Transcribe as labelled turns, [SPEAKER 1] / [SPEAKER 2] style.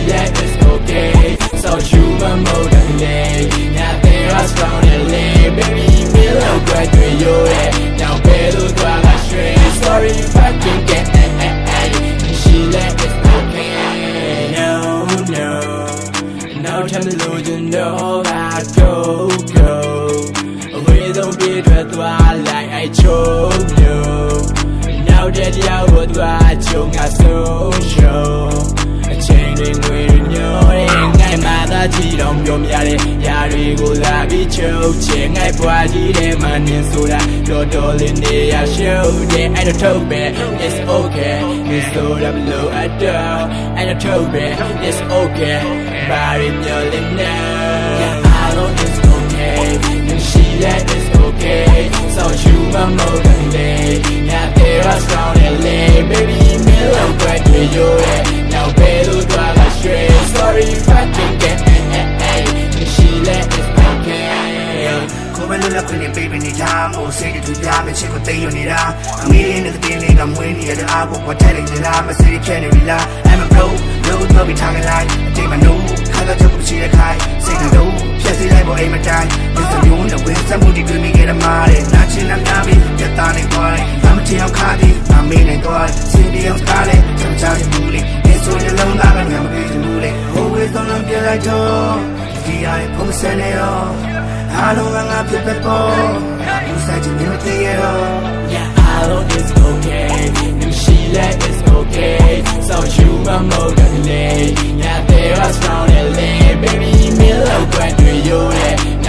[SPEAKER 1] let it's okay so you my motor lay now there are strong lay baby below graduate you now better go I straight sorry if I can get she let it's okay no time to lose you know I go we don't be dread like I chose you now that you would watch you got so show changing with you ngay mà ta chỉ đồng nhôm ya đi cô là bị trâu chén ngay qua chỉ để mà nhìn xuống ra đồ lên đi à show để anh don't throw back it's okay it's so damn low at down anh don't throw back it's okay bà đi nhớ lên now I know it's okay nhưng she let it's okay so you my motor lay now there are strong lay baby mellow back to you now better go I straight sorry if I can get she let it's okay
[SPEAKER 2] ကိုယ်ပဲလွတ်လပ်ခွင့်နဲ့ပေးပေးနေတာမို့စိတ်တူပြမယ်ချစ်ကိုသိမ်းယူနေတာအမေလေးနဲ့တင်းလေးကမွေးနေရတဲ့အားကိုပေါ်ထည့်လိုက်နေတာမစိတ်ဖြဲနေပြီလား I'm a pro လို့တော့ပြီးထားကြလိုက်အတိတ်မနိုးခါတော့ချက်ကိုရှိတဲ့ခိုင်စိတ်ကတော့ဖြတ်စည်းလိုက်ပေါ်အိမ်မတိုင်းဒီစမျိုးနဲ့ဝင်းစမှုတွေတွေ့မိခဲ့တဲ့မားတဲ့နာချင်နှမ်းပြီးကြက်သားနေသွားတယ်ဘာမချင်အောင်ခါသည်အမေနဲ့သွားစင်ဒီအောင်ကားတဲ့ချမ်းချမ်းမှုလေးဒီဆိုရလုံးသားကညမပြေမှုလေးဟိုဝေးဆုံးလုံးပြလိုက်တော့ဒီရရဲ့ပုံစံနဲ့ရောI don't wanna be before you said you never did
[SPEAKER 1] yeah I know it's okay and she let it's okay so you my motor lay yeah there are strong lay baby me love when you